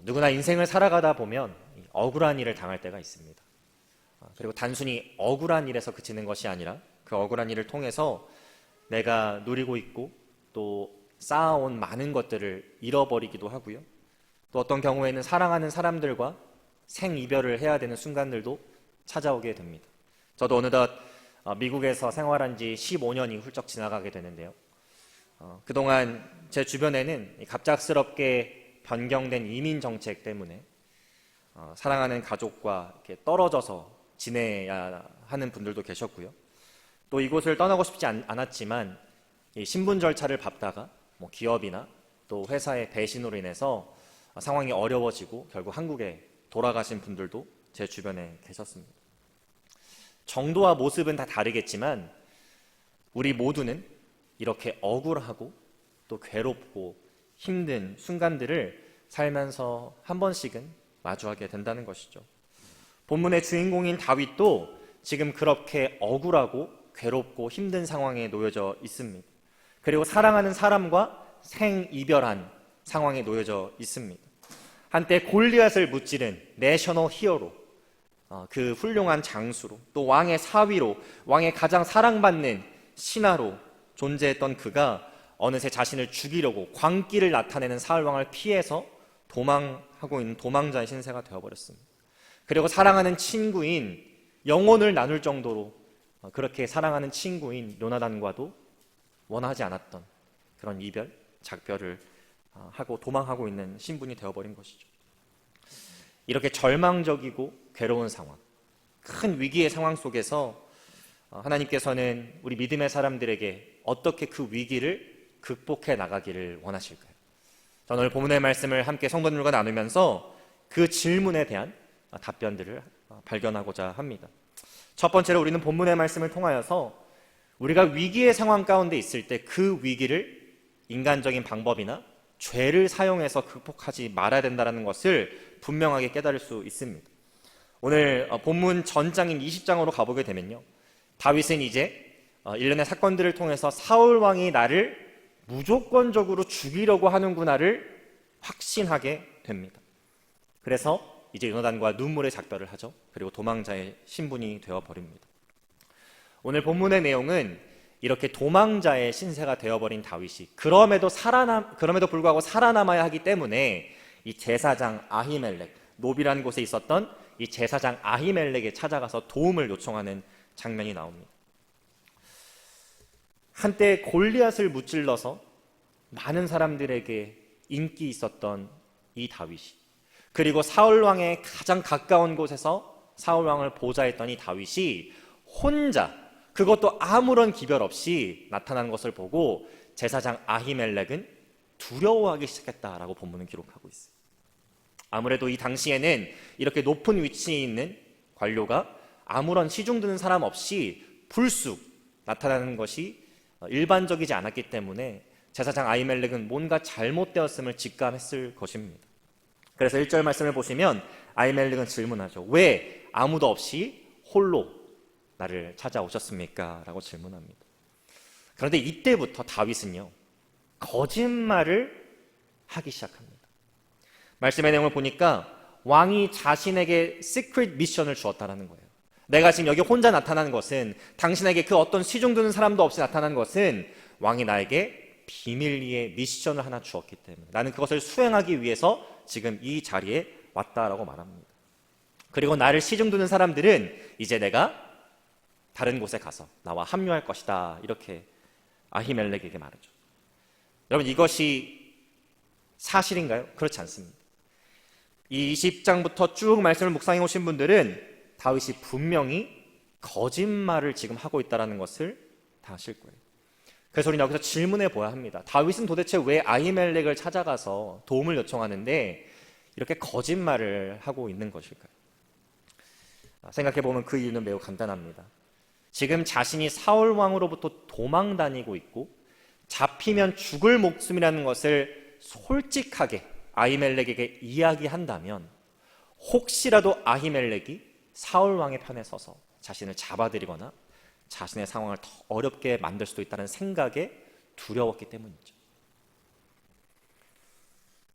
누구나 인생을 살아가다 보면 억울한 일을 당할 때가 있습니다. 그리고 단순히 억울한 일에서 그치는 것이 아니라 그 억울한 일을 통해서 내가 누리고 있고 또 쌓아온 많은 것들을 잃어버리기도 하고요. 또 어떤 경우에는 사랑하는 사람들과 생이별을 해야 되는 순간들도 찾아오게 됩니다. 저도 어느덧 미국에서 생활한 지 15년이 훌쩍 지나가게 되는데요. 그동안 제 주변에는 갑작스럽게 변경된 이민 정책 때문에 사랑하는 가족과 이렇게 떨어져서 지내야 하는 분들도 계셨고요. 또 이곳을 떠나고 싶지 않았지만 이 신분 절차를 밟다가 기업이나 또 회사의 배신으로 인해서 상황이 어려워지고 결국 한국에 돌아가신 분들도 제 주변에 계셨습니다. 정도와 모습은 다 다르겠지만 우리 모두는 이렇게 억울하고 또 괴롭고 힘든 순간들을 살면서 한 번씩은 마주하게 된다는 것이죠. 본문의 주인공인 다윗도 지금 그렇게 억울하고 괴롭고 힘든 상황에 놓여져 있습니다. 그리고 사랑하는 사람과 생이별한 상황에 놓여져 있습니다. 한때 골리앗을 무찌른 내셔널 히어로, 그 훌륭한 장수로, 또 왕의 사위로, 왕의 가장 사랑받는 신하로 존재했던 그가 어느새 자신을 죽이려고 광기를 나타내는 사울왕을 피해서 도망하고 있는 도망자의 신세가 되어버렸습니다. 그리고 사랑하는 친구인, 영혼을 나눌 정도로 그렇게 사랑하는 친구인 요나단과도 원하지 않았던 그런 이별, 작별을 하고 도망하고 있는 신분이 되어버린 것이죠. 이렇게 절망적이고 괴로운 상황, 큰 위기의 상황 속에서 하나님께서는 우리 믿음의 사람들에게 어떻게 그 위기를 극복해 나가기를 원하실까요? 저는 오늘 본문의 말씀을 함께 성도님들과 나누면서 그 질문에 대한 답변들을 발견하고자 합니다. 첫 번째로 우리는 본문의 말씀을 통하여서 우리가 위기의 상황 가운데 있을 때 그 위기를 인간적인 방법이나 죄를 사용해서 극복하지 말아야 된다는 것을 분명하게 깨달을 수 있습니다. 오늘 본문 전장인 20장으로 가보게 되면요, 다윗은 이제 일련의 사건들을 통해서 사울왕이 나를 무조건적으로 죽이려고 하는구나를 확신하게 됩니다. 그래서 이제 요나단과 눈물의 작별을 하죠. 그리고 도망자의 신분이 되어버립니다. 오늘 본문의 내용은 이렇게 도망자의 신세가 되어버린 다윗이 그럼에도 불구하고 살아남아야 하기 때문에 이 제사장 아히멜렉, 노비라는 곳에 있었던 이 제사장 아히멜렉에 찾아가서 도움을 요청하는 장면이 나옵니다. 한때 골리앗을 무찔러서 많은 사람들에게 인기 있었던 이 다윗이, 그리고 사울왕의 가장 가까운 곳에서 사울왕을 보좌했던 이 다윗이 혼자, 그것도 아무런 기별 없이 나타난 것을 보고 제사장 아히멜렉은 두려워하기 시작했다라고 본문은 기록하고 있어요. 아무래도 이 당시에는 이렇게 높은 위치에 있는 관료가 아무런 시중 드는 사람 없이 불쑥 나타나는 것이 일반적이지 않았기 때문에 제사장 아히멜렉은 뭔가 잘못되었음을 직감했을 것입니다. 그래서 1절 말씀을 보시면 아히멜렉은 질문하죠. 왜 아무도 없이 홀로 나를 찾아오셨습니까? 라고 질문합니다. 그런데 이때부터 다윗은요, 거짓말을 하기 시작합니다. 말씀의 내용을 보니까 왕이 자신에게 시크릿 미션을 주었다는 거예요. 내가 지금 여기 혼자 나타난 것은, 당신에게 그 어떤 시중 드는 사람도 없이 나타난 것은 왕이 나에게 비밀리에 미션을 하나 주었기 때문에 나는 그것을 수행하기 위해서 지금 이 자리에 왔다라고 말합니다. 그리고 나를 시중 드는 사람들은 이제 내가 다른 곳에 가서 나와 합류할 것이다, 이렇게 아히멜렉에게 말하죠. 여러분, 이것이 사실인가요? 그렇지 않습니다. 이 20장부터 쭉 말씀을 묵상해 오신 분들은 다윗이 분명히 거짓말을 지금 하고 있다는 것을 다 아실 거예요. 그래서 우리는 여기서 질문해 보아야 합니다. 다윗은 도대체 왜 아히멜렉을 찾아가서 도움을 요청하는데 이렇게 거짓말을 하고 있는 것일까요? 생각해 보면 그 이유는 매우 간단합니다. 지금 자신이 사울왕으로부터 도망 다니고 있고 잡히면 죽을 목숨이라는 것을 솔직하게 아히멜렉에게 이야기한다면 혹시라도 아히멜렉이 사울왕의 편에 서서 자신을 잡아들이거나 자신의 상황을 더 어렵게 만들 수도 있다는 생각에 두려웠기 때문이죠.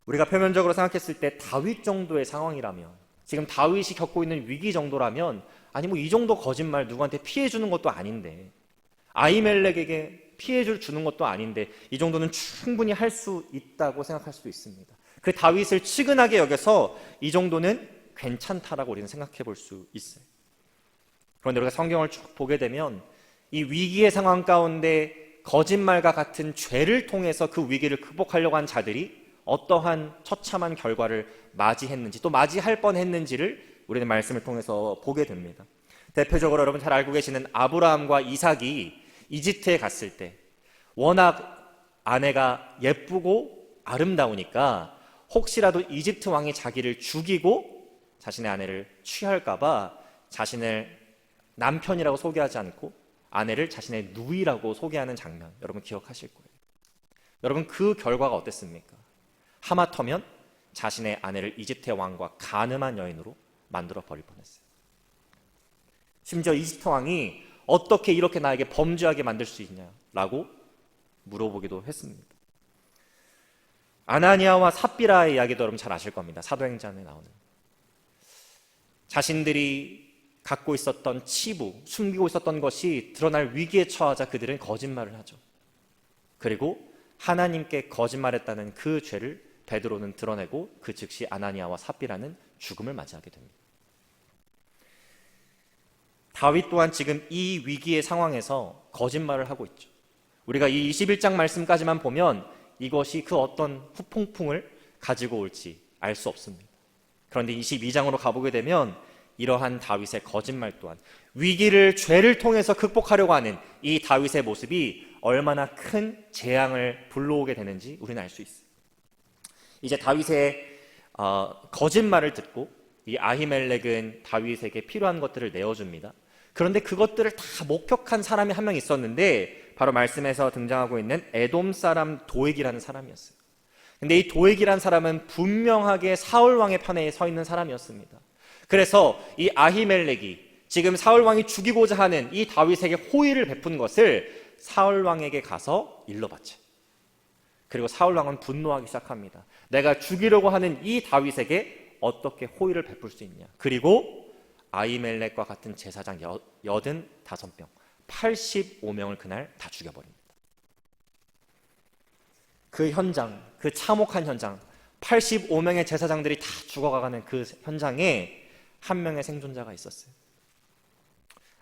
우리가 표면적으로 생각했을 때 다윗 정도의 상황이라면, 지금 다윗이 겪고 있는 위기 정도라면, 아니 뭐 이 정도 거짓말 누구한테 피해 주는 것도 아닌데, 아히멜렉에게 피해를 주는 것도 아닌데 이 정도는 충분히 할 수 있다고 생각할 수도 있습니다. 그 다윗을 측은하게 여겨서 이 정도는 괜찮다라고 우리는 생각해 볼 수 있어요. 그런데 우리가 성경을 쭉 보게 되면 이 위기의 상황 가운데 거짓말과 같은 죄를 통해서 그 위기를 극복하려고 한 자들이 어떠한 처참한 결과를 맞이했는지, 또 맞이할 뻔했는지를 우리는 말씀을 통해서 보게 됩니다. 대표적으로 여러분 잘 알고 계시는 아브라함과 이삭이 이집트에 갔을 때 워낙 아내가 예쁘고 아름다우니까 혹시라도 이집트 왕이 자기를 죽이고 자신의 아내를 취할까 봐 자신을 남편이라고 소개하지 않고 아내를 자신의 누이라고 소개하는 장면, 여러분 기억하실 거예요. 여러분 그 결과가 어땠습니까? 하마터면 자신의 아내를 이집트의 왕과 간음한 여인으로 만들어 버릴 뻔했어요. 심지어 이집트 왕이 어떻게 이렇게 나에게 범죄하게 만들 수 있냐라고 물어보기도 했습니다. 아나니아와 삽비라의 이야기도 여러분 잘 아실 겁니다. 사도행전에 나오는. 자신들이 갖고 있었던 치부, 숨기고 있었던 것이 드러날 위기에 처하자 그들은 거짓말을 하죠. 그리고 하나님께 거짓말했다는 그 죄를 베드로는 드러내고 그 즉시 아나니아와 삽비라는 죽음을 맞이하게 됩니다. 다윗 또한 지금 이 위기의 상황에서 거짓말을 하고 있죠. 우리가 이 21장 말씀까지만 보면 이것이 그 어떤 후폭풍을 가지고 올지 알 수 없습니다. 그런데 22장으로 가보게 되면 이러한 다윗의 거짓말 또한 위기를 죄를 통해서 극복하려고 하는 이 다윗의 모습이 얼마나 큰 재앙을 불러오게 되는지 우리는 알 수 있어요. 이제 다윗의 거짓말을 듣고 이 아히멜렉은 다윗에게 필요한 것들을 내어줍니다. 그런데 그것들을 다 목격한 사람이 한 명 있었는데 바로 말씀에서 등장하고 있는 에돔 사람 도액이라는 사람이었어요. 근데 이 도액이라는 사람은 분명하게 사울 왕의 편에 서 있는 사람이었습니다. 그래서 이 아히멜렉이 지금 사울 왕이 죽이고자 하는 이 다윗에게 호의를 베푼 것을 사울 왕에게 가서 일러바쳐요. 그리고 사울 왕은 분노하기 시작합니다. 내가 죽이려고 하는 이 다윗에게 어떻게 호의를 베풀 수 있냐. 그리고 아히멜렉과 같은 제사장 85명, 85명을 그날 다 죽여버립니다. 그 현장, 그 참혹한 현장, 85명의 제사장들이 다 죽어가는 그 현장에 한 명의 생존자가 있었어요.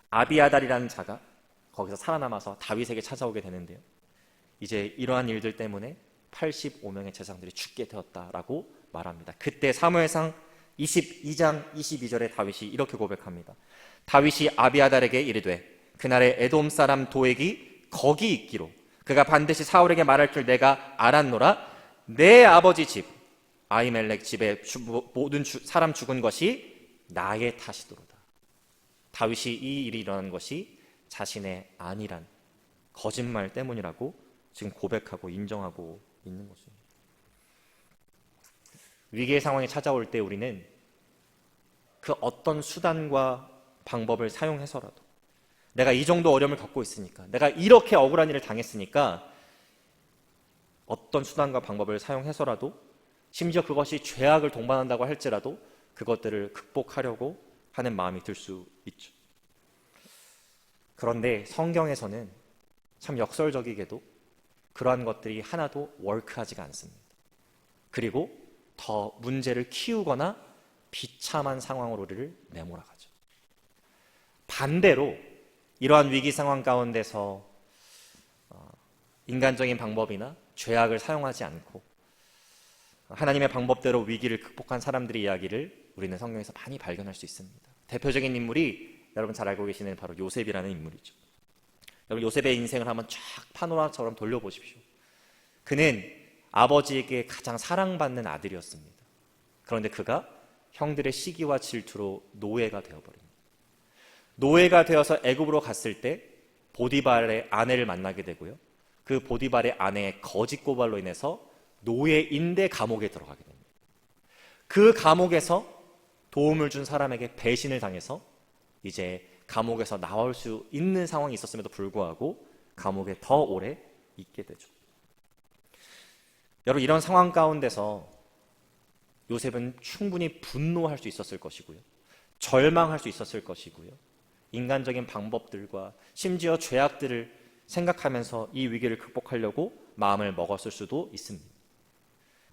아비아달이라는 자가 거기서 살아남아서 다윗에게 찾아오게 되는데요. 이제 이러한 일들 때문에 85명의 제사장들이 죽게 되었다라고 말합니다. 그때 사무엘상 22장 22절에 다윗이 이렇게 고백합니다. 다윗이 아비아달에게 이르되 그날에 에돔 사람 도액이 거기 있기로 그가 반드시 사울에게 말할 줄 내가 알았노라. 내 아버지 집 아히멜렉 집에 모든 사람 죽은 것이 나의 탓이도로다. 다윗이 이 일이 일어난 것이 자신의 아니란 거짓말 때문이라고 지금 고백하고 인정하고 있는 것입니다. 위기의 상황이 찾아올 때 우리는 그 어떤 수단과 방법을 사용해서라도 내가 이 정도 어려움을 겪고 있으니까, 내가 이렇게 억울한 일을 당했으니까 어떤 수단과 방법을 사용해서라도, 심지어 그것이 죄악을 동반한다고 할지라도 그것들을 극복하려고 하는 마음이 들 수 있죠. 그런데 성경에서는 참 역설적이게도 그러한 것들이 하나도 워크하지가 않습니다. 그리고 더 문제를 키우거나 비참한 상황으로 우리를 내몰아가죠. 반대로 이러한 위기 상황 가운데서 인간적인 방법이나 죄악을 사용하지 않고 하나님의 방법대로 위기를 극복한 사람들의 이야기를 우리는 성경에서 많이 발견할 수 있습니다. 대표적인 인물이 여러분 잘 알고 계시는 바로 요셉이라는 인물이죠. 여러분 요셉의 인생을 한번 쫙 파노라마처럼 돌려보십시오. 그는 아버지에게 가장 사랑받는 아들이었습니다. 그런데 그가 형들의 시기와 질투로 노예가 되어버립니다. 노예가 되어서 애굽으로 갔을 때 보디발의 아내를 만나게 되고요. 그 보디발의 아내의 거짓 고발로 인해서 노예인대 감옥에 들어가게 됩니다. 그 감옥에서 도움을 준 사람에게 배신을 당해서 이제 감옥에서 나올 수 있는 상황이 있었음에도 불구하고 감옥에 더 오래 있게 되죠. 여러분 이런 상황 가운데서 요셉은 충분히 분노할 수 있었을 것이고요. 절망할 수 있었을 것이고요. 인간적인 방법들과 심지어 죄악들을 생각하면서 이 위기를 극복하려고 마음을 먹었을 수도 있습니다.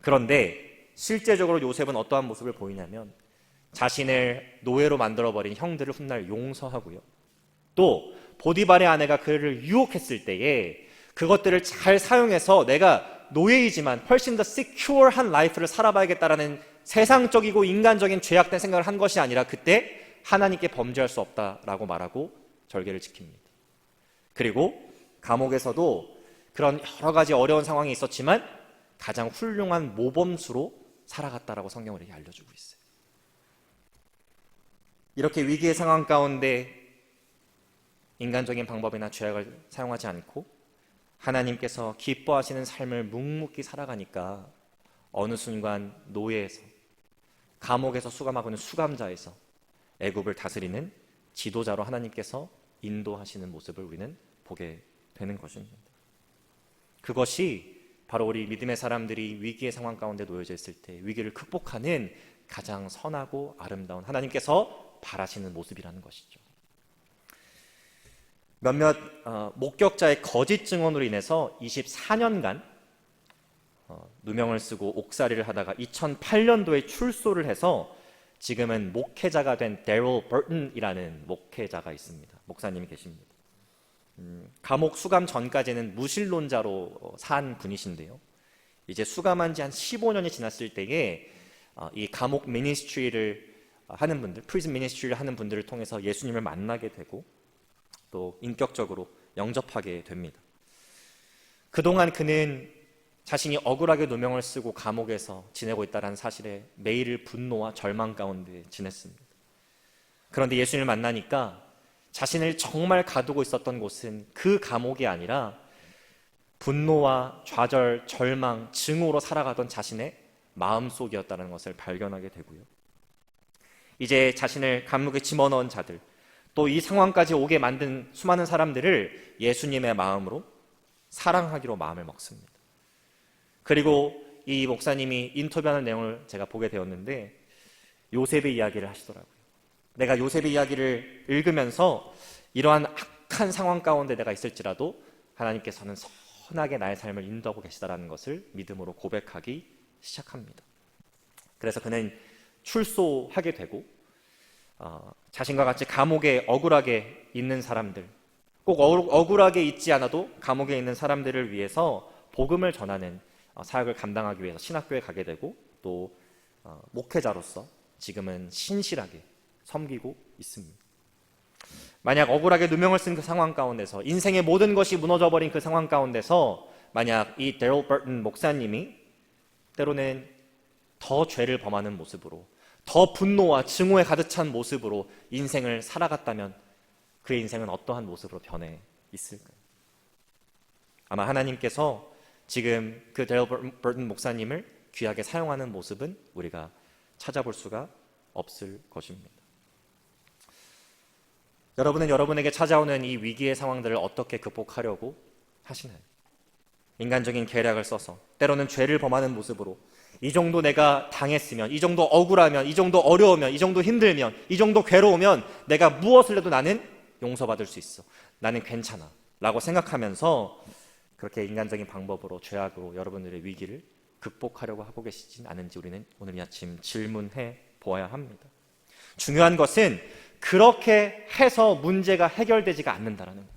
그런데 실제적으로 요셉은 어떠한 모습을 보이냐면 자신을 노예로 만들어버린 형들을 훗날 용서하고요. 또 보디발의 아내가 그를 유혹했을 때에 그것들을 잘 사용해서 내가 노예이지만 훨씬 더 시큐어한 라이프를 살아봐야겠다라는 세상적이고 인간적인 죄악된 생각을 한 것이 아니라 그때 하나님께 범죄할 수 없다라고 말하고 절개를 지킵니다. 그리고 감옥에서도 그런 여러 가지 어려운 상황이 있었지만 가장 훌륭한 모범수로 살아갔다라고 성경은 이렇게 알려주고 있어요. 이렇게 위기의 상황 가운데 인간적인 방법이나 죄악을 사용하지 않고 하나님께서 기뻐하시는 삶을 묵묵히 살아가니까 어느 순간 노예에서 감옥에서 수감하고 있는 수감자에서 애굽을 다스리는 지도자로 하나님께서 인도하시는 모습을 우리는 보게 되는 것입니다. 그것이 바로 우리 믿음의 사람들이 위기의 상황 가운데 놓여져 있을 때 위기를 극복하는 가장 선하고 아름다운 하나님께서 바라시는 모습이라는 것이죠. 몇몇 목격자의 거짓 증언으로 인해서 24년간 누명을 쓰고 옥살이를 하다가 2008년도에 출소를 해서 지금은 목회자가 된 데럴 버튼이라는 목회자가 있습니다. 목사님이 계십니다. 감옥 수감 전까지는 무신론자로 산 분이신데요. 이제 수감한 지 한 15년이 지났을 때에 이 감옥 미니스트리를 하는 분들, 프리즌 미니스트리를 하는 분들을 통해서 예수님을 만나게 되고 또 인격적으로 영접하게 됩니다. 그동안 그는 자신이 억울하게 누명을 쓰고 감옥에서 지내고 있다는 사실에 매일 분노와 절망 가운데 지냈습니다. 그런데 예수님을 만나니까 자신을 정말 가두고 있었던 곳은 그 감옥이 아니라 분노와 좌절, 절망, 증오로 살아가던 자신의 마음속이었다는 것을 발견하게 되고요. 이제 자신을 감옥에 집어넣은 자들, 또 이 상황까지 오게 만든 수많은 사람들을 예수님의 마음으로 사랑하기로 마음을 먹습니다. 그리고 이 목사님이 인터뷰하는 내용을 제가 보게 되었는데 요셉의 이야기를 하시더라고요. 내가 요셉의 이야기를 읽으면서 이러한 악한 상황 가운데 내가 있을지라도 하나님께서는 선하게 나의 삶을 인도하고 계시다라는 것을 믿음으로 고백하기 시작합니다. 그래서 그는 출소하게 되고 자신과 같이 감옥에 억울하게 있는 사람들, 꼭 억울하게 있지 않아도 감옥에 있는 사람들을 위해서 복음을 전하는 사역을 감당하기 위해서 신학교에 가게 되고 또 목회자로서 지금은 신실하게 섬기고 있습니다. 만약 억울하게 누명을 쓴 그 상황 가운데서 인생의 모든 것이 무너져버린 그 상황 가운데서 만약 이 데럴 버튼 목사님이 때로는 더 죄를 범하는 모습으로 더 분노와 증오에 가득 찬 모습으로 인생을 살아갔다면 그의 인생은 어떠한 모습으로 변해 있을까요? 아마 하나님께서 지금 그 데럴 버튼 목사님을 귀하게 사용하는 모습은 우리가 찾아볼 수가 없을 것입니다. 여러분은 여러분에게 찾아오는 이 위기의 상황들을 어떻게 극복하려고 하시나요? 인간적인 계략을 써서 때로는 죄를 범하는 모습으로 이 정도 내가 당했으면, 이 정도 억울하면, 이 정도 어려우면, 이 정도 힘들면, 이 정도 괴로우면 내가 무엇을 해도 나는 용서받을 수 있어. 나는 괜찮아. 라고 생각하면서 그렇게 인간적인 방법으로 죄악으로 여러분들의 위기를 극복하려고 하고 계시진 않은지 우리는 오늘 이 아침 질문해 보아야 합니다. 중요한 것은 그렇게 해서 문제가 해결되지가 않는다라는 거예요.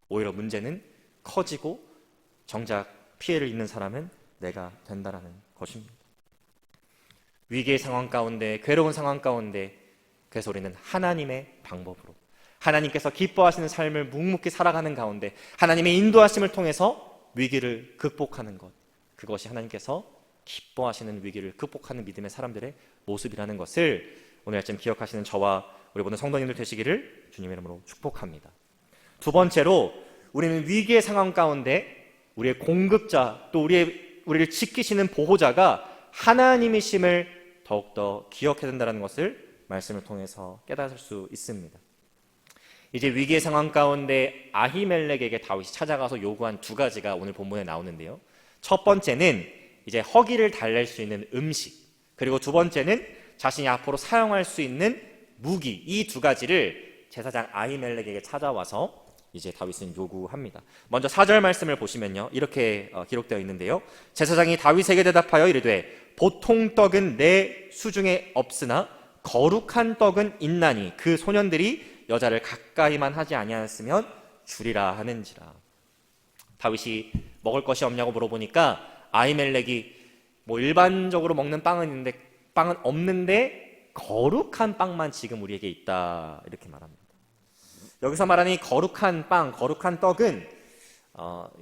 오히려 문제는 커지고 정작 피해를 입는 사람은 내가 된다라는 것입니다. 위기의 상황 가운데, 괴로운 상황 가운데 그래서 우리는 하나님의 방법으로 하나님께서 기뻐하시는 삶을 묵묵히 살아가는 가운데 하나님의 인도하심을 통해서 위기를 극복하는 것, 그것이 하나님께서 기뻐하시는 위기를 극복하는 믿음의 사람들의 모습이라는 것을 오늘 아침 기억하시는 저와 우리 모든 성도님들 되시기를 주님의 이름으로 축복합니다. 두 번째로 우리는 위기의 상황 가운데 우리의 공급자 또 우리를 지키시는 보호자가 하나님이심을 더욱더 기억해야 된다는 것을 말씀을 통해서 깨달을 수 있습니다. 이제 위기의 상황 가운데 아히멜렉에게 다윗이 찾아가서 요구한 두 가지가 오늘 본문에 나오는데요. 첫 번째는 이제 허기를 달랠 수 있는 음식, 그리고 두 번째는 자신이 앞으로 사용할 수 있는 무기, 이 두 가지를 제사장 아히멜렉에게 찾아와서 이제 다윗은 요구합니다. 먼저 4절 말씀을 보시면요, 이렇게 기록되어 있는데요. 제사장이 다윗에게 대답하여 이르되 보통 떡은 내 수중에 없으나 거룩한 떡은 있나니 그 소년들이 여자를 가까이만 하지 아니하였으면 주리라 하는지라. 다윗이 먹을 것이 없냐고 물어보니까 아히멜렉이 뭐 일반적으로 먹는 빵은 없는데 거룩한 빵만 지금 우리에게 있다, 이렇게 말합니다. 여기서 말하는 이 거룩한 빵, 거룩한 떡은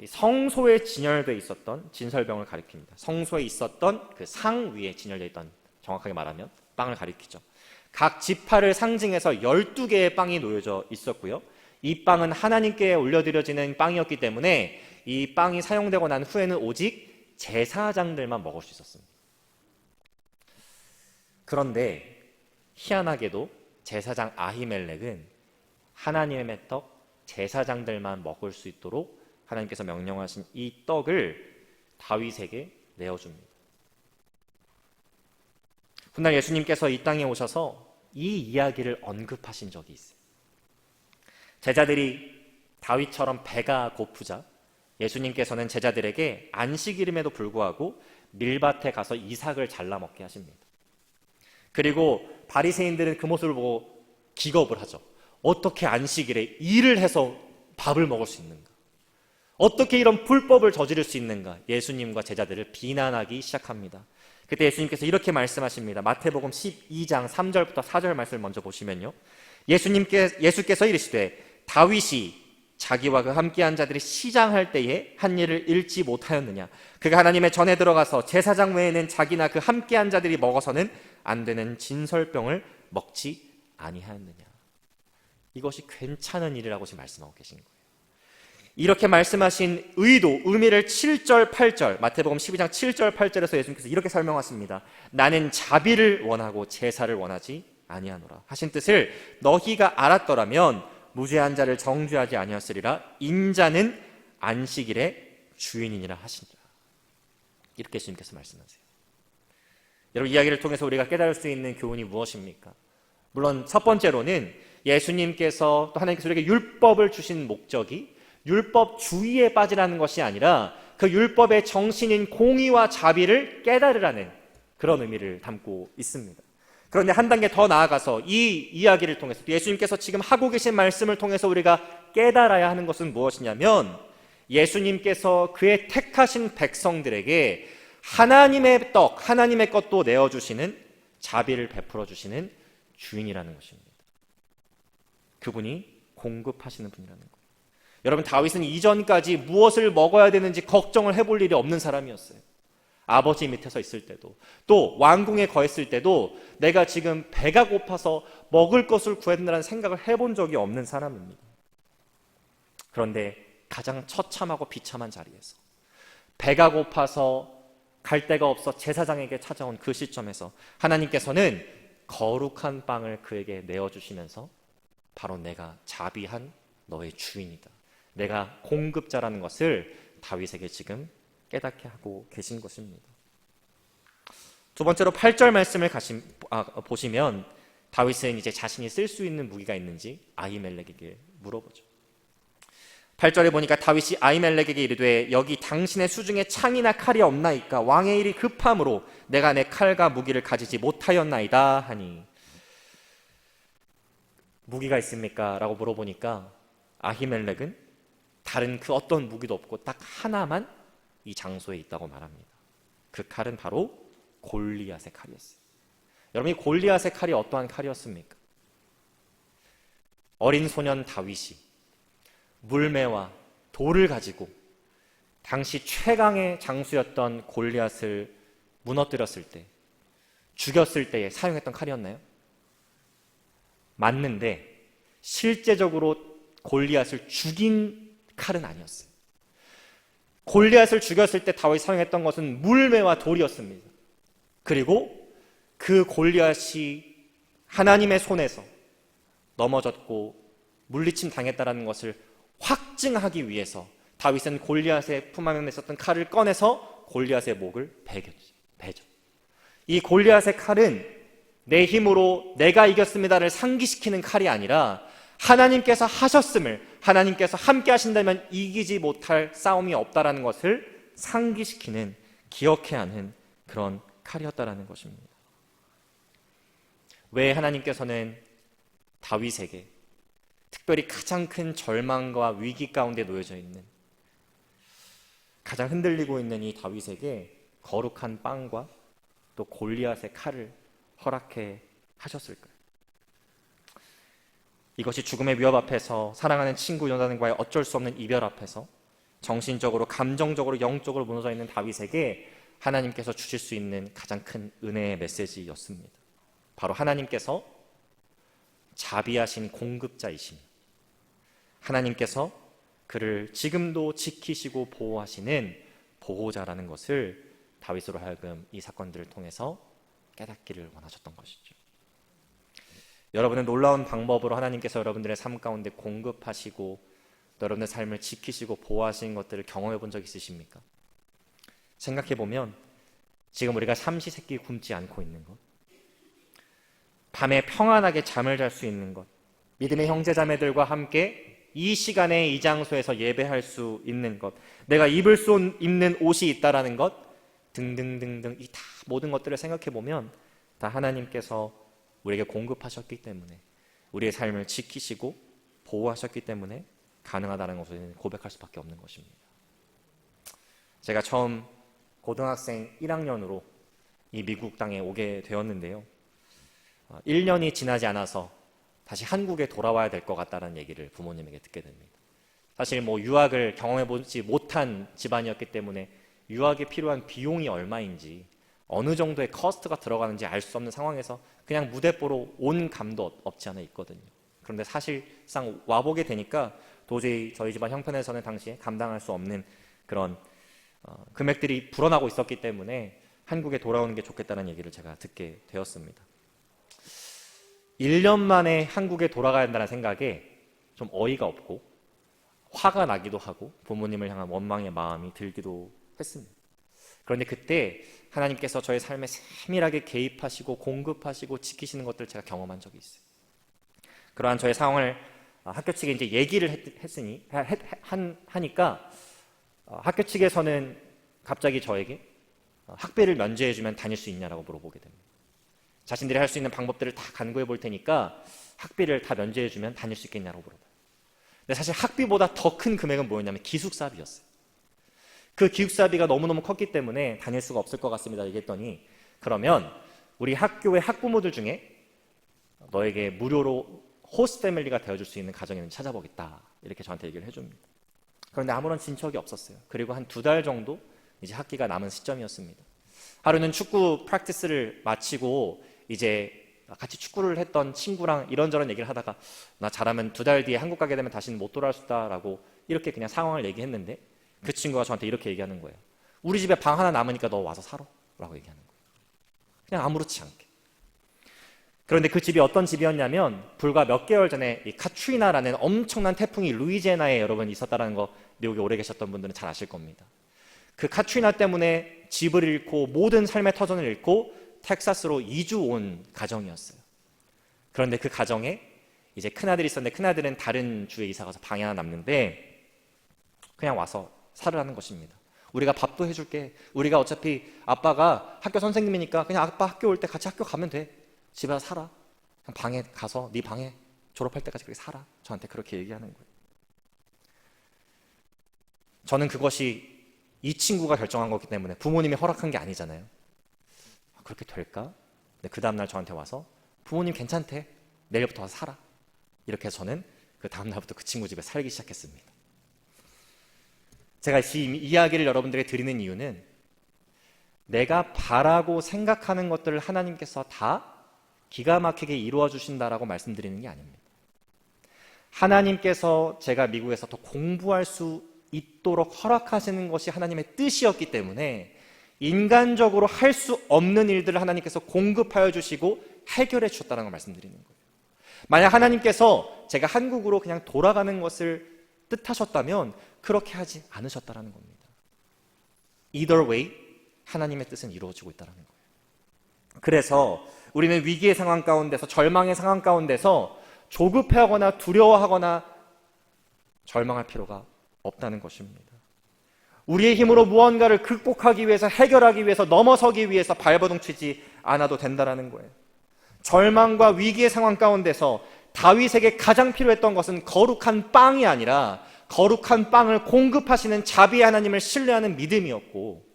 성소에 진열되어 있었던 진설병을 가리킵니다. 성소에 있었던 그 상 위에 진열되어 있던, 정확하게 말하면 빵을 가리키죠. 각 지파를 상징해서 12개의 빵이 놓여져 있었고요. 이 빵은 하나님께 올려드려지는 빵이었기 때문에 이 빵이 사용되고 난 후에는 오직 제사장들만 먹을 수 있었습니다. 그런데 희한하게도 제사장 아히멜렉은 하나님의 떡, 제사장들만 먹을 수 있도록 하나님께서 명령하신 이 떡을 다윗에게 내어줍니다. 훗날 예수님께서 이 땅에 오셔서 이 이야기를 언급하신 적이 있어요. 제자들이 다윗처럼 배가 고프자 예수님께서는 제자들에게 안식일임에도 불구하고 밀밭에 가서 이삭을 잘라 먹게 하십니다. 그리고 바리새인들은 그 모습을 보고 기겁을 하죠. 어떻게 안식일에 일을 해서 밥을 먹을 수 있는가? 어떻게 이런 불법을 저지를 수 있는가? 예수님과 제자들을 비난하기 시작합니다. 그때 예수님께서 이렇게 말씀하십니다. 마태복음 12장 3절부터 4절 말씀을 먼저 보시면요, 예수께서 이르시되 다윗이 자기와 그 함께한 자들이 시장할 때에 한 일을 잃지 못하였느냐? 그가 하나님의 전에 들어가서 제사장 외에는 자기나 그 함께한 자들이 먹어서는 안 되는 진설병을 먹지 아니하였느냐? 이것이 괜찮은 일이라고 지금 말씀하고 계신 거예요. 이렇게 말씀하신 의도, 의미를 7절, 8절, 마태복음 12장 7절, 8절에서 예수님께서 이렇게 설명하십니다. 나는 자비를 원하고 제사를 원하지 아니하노라 하신 뜻을 너희가 알았더라면 무죄한 자를 정죄하지 아니하였으리라. 인자는 안식일의 주인이니라 하시니라. 이렇게 예수님께서 말씀하세요. 여러분, 이야기를 통해서 우리가 깨달을 수 있는 교훈이 무엇입니까? 물론 첫 번째로는 예수님께서 또 하나님께서 우리에게 율법을 주신 목적이 율법주의에 빠지라는 것이 아니라 그 율법의 정신인 공의와 자비를 깨달으라는 그런 의미를 담고 있습니다. 그런데 한 단계 더 나아가서 이 이야기를 통해서 예수님께서 지금 하고 계신 말씀을 통해서 우리가 깨달아야 하는 것은 무엇이냐면, 예수님께서 그의 택하신 백성들에게 하나님의 떡, 하나님의 것도 내어주시는, 자비를 베풀어 주시는 주인이라는 것입니다. 그분이 공급하시는 분이라는 거예요. 여러분, 다윗은 이전까지 무엇을 먹어야 되는지 걱정을 해볼 일이 없는 사람이었어요. 아버지 밑에서 있을 때도, 또 왕궁에 거했을 때도 내가 지금 배가 고파서 먹을 것을 구해야 된다는 생각을 해본 적이 없는 사람입니다. 그런데 가장 처참하고 비참한 자리에서 배가 고파서 갈 데가 없어 제사장에게 찾아온 그 시점에서 하나님께서는 거룩한 빵을 그에게 내어주시면서 바로 내가 자비한 너의 주인이다, 내가 공급자라는 것을 다윗에게 지금 깨닫게 하고 계신 것입니다. 두 번째로 8절 말씀을 보시면 다윗은 이제 자신이 쓸 수 있는 무기가 있는지 아히멜렉에게 물어보죠. 8절에 보니까 다윗이 아히멜렉에게 이르되 여기 당신의 수중에 창이나 칼이 없나이까? 왕의 일이 급함으로 내가 내 칼과 무기를 가지지 못하였나이다 하니. 무기가 있습니까? 라고 물어보니까 아히멜렉은 다른 그 어떤 무기도 없고 딱 하나만 이 장소에 있다고 말합니다. 그 칼은 바로 골리앗의 칼이었어요. 여러분, 이 골리앗의 칼이 어떠한 칼이었습니까? 어린 소년 다윗이 물매와 돌을 가지고 당시 최강의 장수였던 골리앗을 무너뜨렸을 때, 죽였을 때에 사용했던 칼이었나요? 맞는데 실제적으로 골리앗을 죽인 칼은 아니었어요. 골리앗을 죽였을 때 다윗이 사용했던 것은 물매와 돌이었습니다. 그리고 그 골리앗이 하나님의 손에서 넘어졌고 물리침 당했다는 것을 확증하기 위해서 다윗은 골리앗의 품 안에 있었던 칼을 꺼내서 골리앗의 목을 베죠. 이 골리앗의 칼은 내 힘으로 내가 이겼습니다를 상기시키는 칼이 아니라 하나님께서 하셨음을, 하나님께서 함께 하신다면 이기지 못할 싸움이 없다라는 것을 상기시키는, 기억해야 하는 그런 칼이었다라는 것입니다. 왜 하나님께서는 다윗에게, 특별히 가장 큰 절망과 위기 가운데 놓여져 있는, 가장 흔들리고 있는 이 다윗에게 거룩한 빵과 또 골리앗의 칼을 허락해 하셨을까요? 이것이 죽음의 위협 앞에서, 사랑하는 친구 요나단과의 어쩔 수 없는 이별 앞에서 정신적으로, 감정적으로, 영적으로 무너져 있는 다윗에게 하나님께서 주실 수 있는 가장 큰 은혜의 메시지였습니다. 바로 하나님께서 자비하신 공급자이심, 하나님께서 그를 지금도 지키시고 보호하시는 보호자라는 것을 다윗으로 하여금 이 사건들을 통해서 깨닫기를 원하셨던 것이죠. 여러분은 놀라운 방법으로 하나님께서 여러분들의 삶 가운데 공급하시고 여러분의 삶을 지키시고 보호하시는 것들을 경험해 본 적 있으십니까? 생각해 보면 지금 우리가 삼시세끼 굶지 않고 있는 것, 밤에 평안하게 잠을 잘 수 있는 것, 믿음의 형제자매들과 함께 이 시간에 이 장소에서 예배할 수 있는 것, 내가 입을 수 있는 옷이 있다라는 것 등등등등, 이 다 모든 것들을 생각해 보면 다 하나님께서 우리에게 공급하셨기 때문에, 우리의 삶을 지키시고 보호하셨기 때문에 가능하다는 것을 고백할 수밖에 없는 것입니다. 제가 처음 고등학생 1학년으로 이 미국 땅에 오게 되었는데요, 1년이 지나지 않아서 다시 한국에 돌아와야 될 것 같다는 얘기를 부모님에게 듣게 됩니다. 사실 유학을 경험해보지 못한 집안이었기 때문에 유학에 필요한 비용이 얼마인지, 어느 정도의 커스트가 들어가는지 알 수 없는 상황에서 그냥 무대 보러 온 감도 없지 않아 있거든요. 그런데 사실상 와보게 되니까 도저히 저희 집안 형편에서는 당시에 감당할 수 없는 그런 금액들이 불어나고 있었기 때문에 한국에 돌아오는 게 좋겠다는 얘기를 제가 듣게 되었습니다. 1년 만에 한국에 돌아가야 한다는 생각에 좀 어이가 없고 화가 나기도 하고 부모님을 향한 원망의 마음이 들기도 했습니다. 그런데 그때 하나님께서 저의 삶에 세밀하게 개입하시고 공급하시고 지키시는 것들을 제가 경험한 적이 있어요. 그러한 저의 상황을 학교 측에 이제 얘기를 하니까 학교 측에서는 갑자기 저에게 학비를 면제해주면 다닐 수 있냐라고 물어보게 됩니다. 자신들이 할 수 있는 방법들을 다 간구해 볼 테니까 학비를 다 면제해주면 다닐 수 있겠냐고 물어봐요. 근데 사실 학비보다 더 큰 금액은 뭐였냐면 기숙사비였어요. 그 기숙사비가 너무너무 컸기 때문에 다닐 수가 없을 것 같습니다 얘기했더니, 그러면 우리 학교의 학부모들 중에 너에게 무료로 호스트 패밀리가 되어줄 수 있는 가정이 있는지 찾아보겠다, 이렇게 저한테 얘기를 해줍니다. 그런데 아무런 진척이 없었어요. 그리고 한 2달 정도 이제 학기가 남은 시점이었습니다. 하루는 축구 프랙티스를 마치고 이제 같이 축구를 했던 친구랑 이런저런 얘기를 하다가, 나 잘하면 2달 뒤에 한국 가게 되면 다시는 못 돌아올 수 있다라고 이렇게 그냥 상황을 얘기했는데, 그 친구가 저한테 이렇게 얘기하는 거예요. 우리 집에 방 하나 남으니까 너 와서 살아 라고 얘기하는 거예요. 그냥 아무렇지 않게. 그런데 그 집이 어떤 집이었냐면, 불과 몇 개월 전에 이 카트리나라는 엄청난 태풍이 루이지애나에 여러분 있었다는 거 미국에 오래 계셨던 분들은 잘 아실 겁니다. 그 카트리나 때문에 집을 잃고 모든 삶의 터전을 잃고 텍사스로 이주 온 가정이었어요. 그런데 그 가정에 이제 큰아들이 있었는데, 큰아들은 다른 주에 이사 가서 방에 하나 남는데 그냥 와서 살으라는 것입니다. 우리가 밥도 해줄게. 우리가 어차피 아빠가 학교 선생님이니까 그냥 아빠 학교 올 때 같이 학교 가면 돼. 집에 와서 살아. 그냥 방에 가서 네 방에 졸업할 때까지 그렇게 살아. 저한테 그렇게 얘기하는 거예요. 저는 그것이 이 친구가 결정한 거기 때문에 부모님이 허락한 게 아니잖아요. 그렇게 될까? 근데 그 다음날 저한테 와서 부모님 괜찮대. 내일부터 와서 살아. 이렇게 해서 저는 그 다음날부터 그 친구 집에 살기 시작했습니다. 제가 이 이야기를 여러분들에게 드리는 이유는, 내가 바라고 생각하는 것들을 하나님께서 다 기가 막히게 이루어 주신다라고 말씀드리는 게 아닙니다. 하나님께서 제가 미국에서 더 공부할 수 있도록 허락하시는 것이 하나님의 뜻이었기 때문에 인간적으로 할 수 없는 일들을 하나님께서 공급하여 주시고 해결해 주셨다는 걸 말씀드리는 거예요. 만약 하나님께서 제가 한국으로 그냥 돌아가는 것을 뜻하셨다면 그렇게 하지 않으셨다는 겁니다. Either way, 하나님의 뜻은 이루어지고 있다는 거예요. 그래서 우리는 위기의 상황 가운데서, 절망의 상황 가운데서 조급해하거나 두려워하거나 절망할 필요가 없다는 것입니다. 우리의 힘으로 무언가를 극복하기 위해서, 해결하기 위해서, 넘어서기 위해서 발버둥치지 않아도 된다는 거예요. 절망과 위기의 상황 가운데서 다윗에게 가장 필요했던 것은 거룩한 빵이 아니라 거룩한 빵을 공급하시는 자비의 하나님을 신뢰하는 믿음이었고,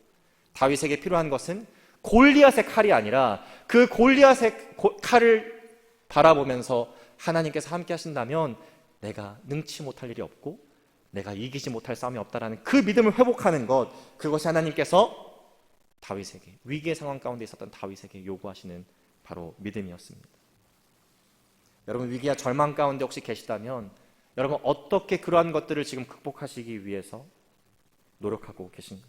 다윗에게 필요한 것은 골리앗의 칼이 아니라 그 골리앗의 칼을 바라보면서 하나님께서 함께 하신다면 내가 능치 못할 일이 없고 내가 이기지 못할 싸움이 없다라는 그 믿음을 회복하는 것, 그것이 하나님께서 다윗에게, 위기의 상황 가운데 있었던 다윗에게 요구하시는 바로 믿음이었습니다. 여러분, 위기와 절망 가운데 혹시 계시다면 여러분 어떻게 그러한 것들을 지금 극복하시기 위해서 노력하고 계신가요?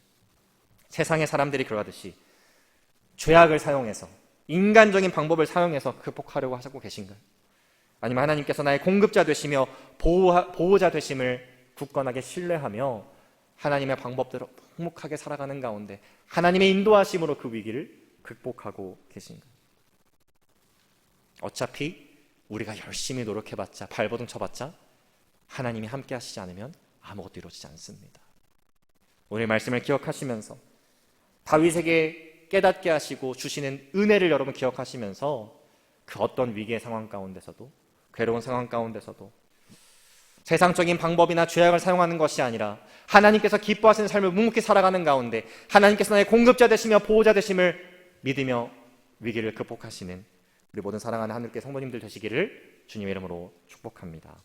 세상의 사람들이 그러하듯이 죄악을 사용해서, 인간적인 방법을 사용해서 극복하려고 하고 계신가요? 아니면 하나님께서 나의 공급자 되시며 보호자 되심을 굳건하게 신뢰하며 하나님의 방법대로 묵묵하게 살아가는 가운데 하나님의 인도하심으로 그 위기를 극복하고 계신가요? 어차피 우리가 열심히 노력해봤자, 발버둥 쳐봤자 하나님이 함께 하시지 않으면 아무것도 이루어지지 않습니다. 오늘 말씀을 기억하시면서 다윗에게 깨닫게 하시고 주시는 은혜를 여러분 기억하시면서 그 어떤 위기의 상황 가운데서도, 괴로운 상황 가운데서도 세상적인 방법이나 죄악을 사용하는 것이 아니라 하나님께서 기뻐하시는 삶을 묵묵히 살아가는 가운데 하나님께서 나의 공급자 되시며 보호자 되심을 믿으며 위기를 극복하시는 우리 모든 사랑하는 하늘께 성도님들 되시기를 주님의 이름으로 축복합니다.